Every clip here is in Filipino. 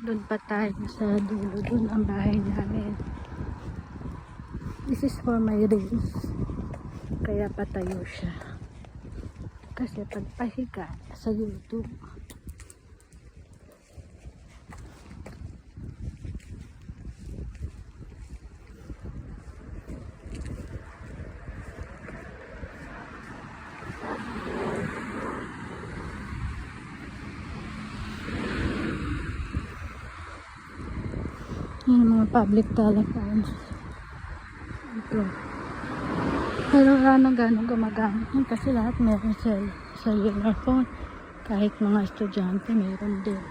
Doon pa tayo sa dulo. Doon ang bahay namin. This is for my reels. Kaya patayo siya. Kasi pagpahiga sa YouTube. Yung mga public telephones. Ito. Pero wala nang ganong gumagamit yun kasi lahat meron sa cellular phone. Kahit mga estudyante meron din.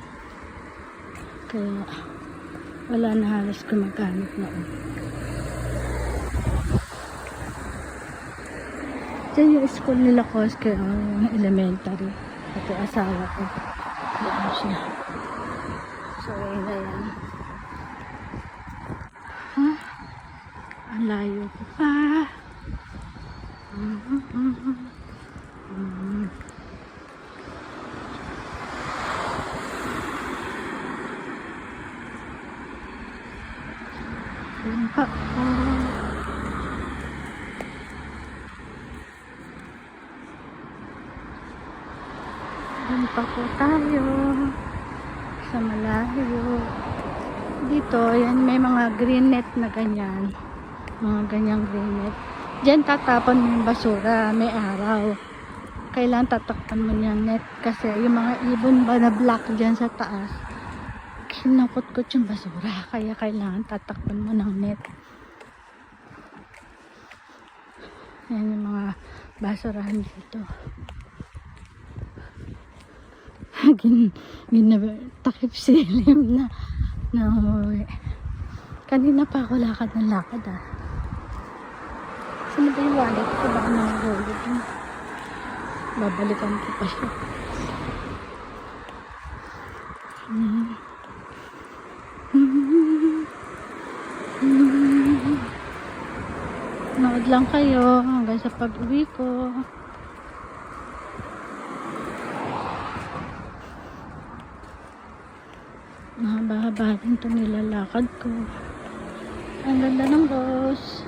Kaya wala na halos gumagamit na. Diyan yung school nila Koske, yung elementary. Ito asawa ko. Diyan siya. So yun na yan. Huh? Ang layo ko pa. Yun pa po. Yun pa po tayo. Sa malayo. Dito, yan may mga green net na ganyan. Mga ganyang green net. Diyan tatapon mo yung basura. May araw. Kailangan tatakpan mo yung net. Kasi yung mga ibon ba na black dyan sa taas. Sinakot-kot yung basura. Kaya kailangan tatakpan mo ng net. Yan yung mga basurahan dito. Takip silim na umuwi. Kanina pa ako lakad ng lakad ah. Sino ba yung wallet ko? Baka nangagulog yun. Babalikan ko pa siya. Nood lang kayo hanggang sa pag-uwi ko. Mahaba-haba din ito nilalakad ko. Ang ganda ng boss.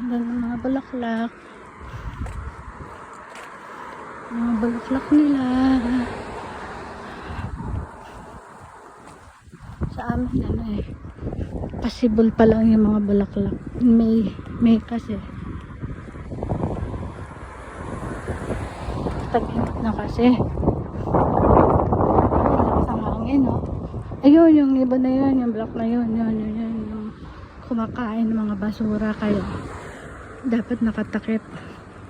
Ang ganda ng mga bulaklak. Mga bulaklak nila. Sa amin ano eh. Possible pa lang yung mga bulaklak. May kasi. Tag-init na kasi. No? Ayun, yung ibon na yun, yung black na yun, yung kumakain ng mga basura, kaya dapat nakatakip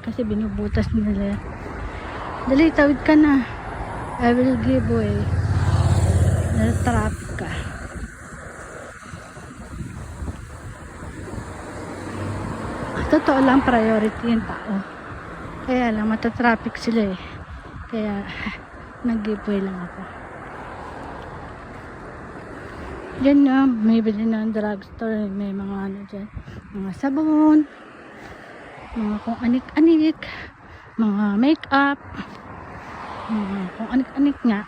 kasi binubutas nila. Dali, tawid ka na. I will give way. Nasa-traffic ka. Totoo lang, priority yung tao. Kaya lang, matatraffic sila eh. Kaya, nag-give way lang ako. Diyan na, may bilhin ng drugstore, may mga ano dyan, mga sabon, mga kung anik-anik, mga make-up, mga kung anik-anik nga.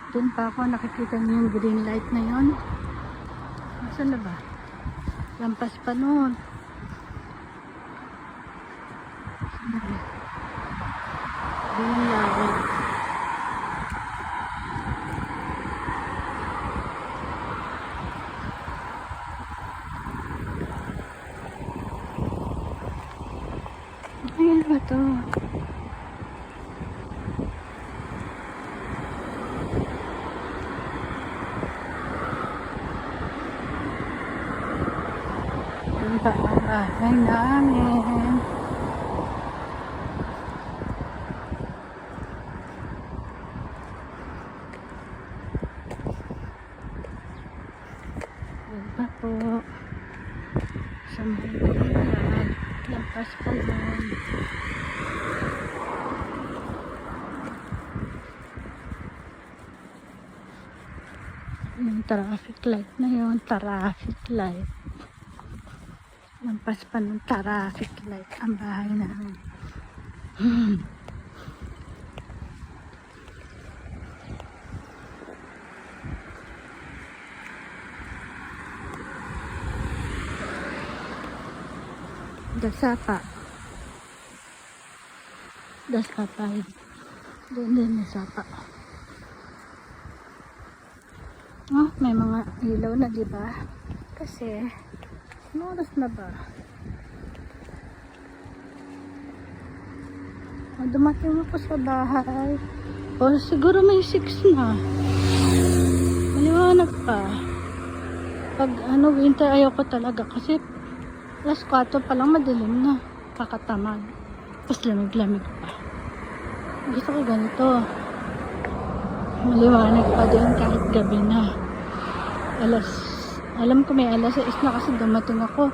Doon pa ako, nakikita niyo yung green light na yun. Saan na ba? Lampas pa noon. Green light. Ayan ba ito? Ayan pa ang bahay namin. Ayan pa po. Sa mga lampas pa lang. Yung traffic light na yun, traffic light. Lampas pa ng traffic light ang bahay namin. Dasapa. Dasapa. Doon din may sapa. Oh, may mga ilaw na, di ba? Kasi, ano oras na ba? Oh, dumating ako sa bahay. O, siguro may 6 na. Maliwanag pa. Pag winter ayoko talaga kasi alas 4 pa lang madilim na. Kakatamad. Tapos lamig-lamig pa. Gusto ko ganito. Maliwanag pa din kahit gabi na. Alam ko may alas 6 na kasi dumating ako.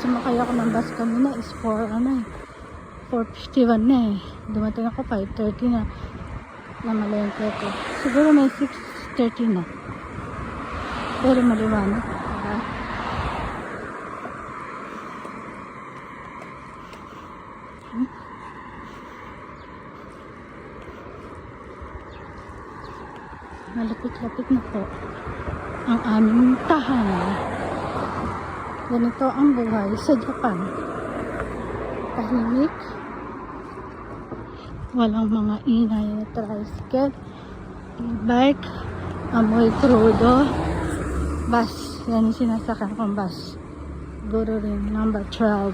Sumakay ako ng bus kanina is 4:51 na eh. Dumating ako 5:30 na. Namalengke ko. Siguro may 6:30 na. Pero maliwanag. Diba? Malapit-lapit na po ang aming tahanan. Ganito ang buhay sa Japan. Tahimik. Walang mga ingay na tricycle, bike, amoy crudo, bus. Yan yung sinasakyan kong bus. Siguro rin number 12.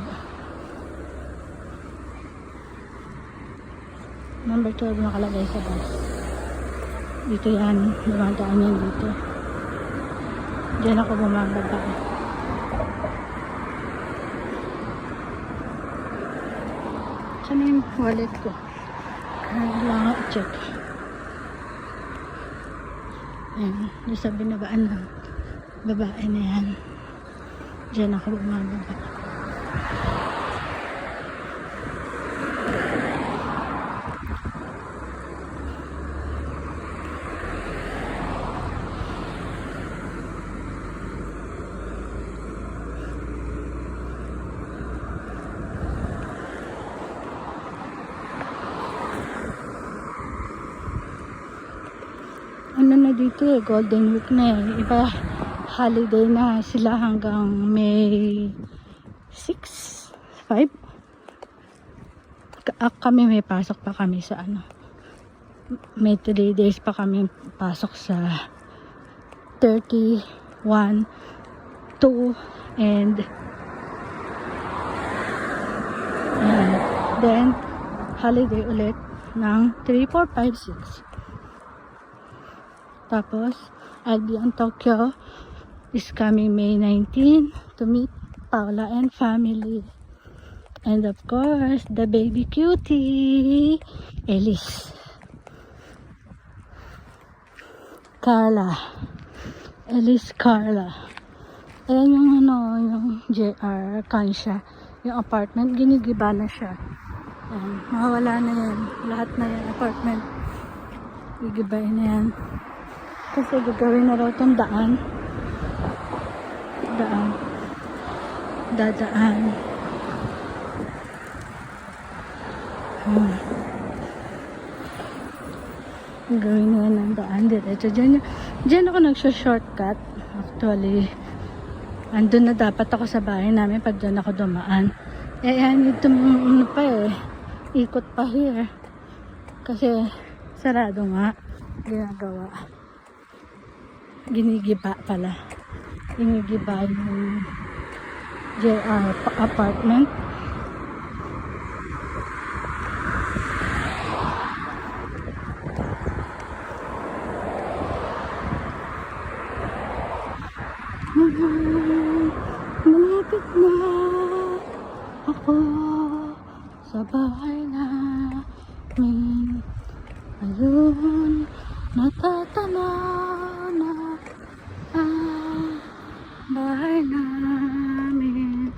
Number 12 nakalagay sa bus. Dito yan, dumadaan yan dito. Diyan ako bumababa. Saan yung wallet ko? Kailangan i-check. Ayan, doon sa binabaan ng babae na yan. Diyan ako bumababa. Ano na dito eh, Golden Week na eh. Iba, holiday na sila hanggang May 6, 5. Kami may pasok pa kami sa May 3 days pa kami pasok sa 31, 2, and then holiday ulit ng 3, 4, 5, 6. Tapos, I'll be on Tokyo is coming May 19 to meet Paula and family. And of course, the baby cutie, Elise. Carla. Elise Carla. Ayan yung yung JR Kansha. Yung apartment, ginigiba na siya. Ayan, mawala na yan. Lahat na yan, apartment. Gigibayin na yan. Kasi gagawin na raw itong daan. Dadaan. Gawin na ng daan. Diretso. Diyan ako nagsho-shortcut. Actually, andun na dapat ako sa bahay namin pag dyan ako dumaan. Ayan, ito pa eh. Ikot pa here. Kasi sarado nga. Ginagawa. Ginigiba pala. Ginigiba yung JR apartment. Malapit na ako sa bahay namin. Ayun, natatanaw na ang bahay namin.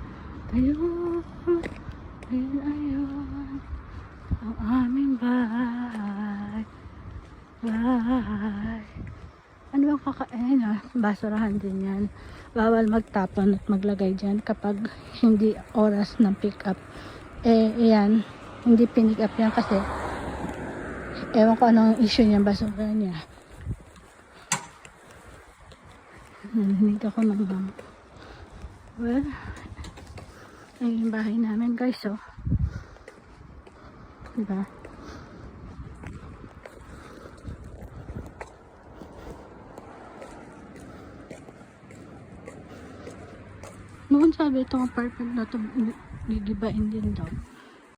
Ayun, ayun, ang aming bahay. Ano bang kakain basurahan din yan. Bawal magtapon at maglagay dyan kapag hindi oras ng pick up. Yan, hindi pinick up yan kasi ewan ko anong issue niya, basura niya. Naninig ako ng well, Ayun yung bahay namin guys, oh. Diba? Noon sabi itong apartment na ito, gigibain din daw.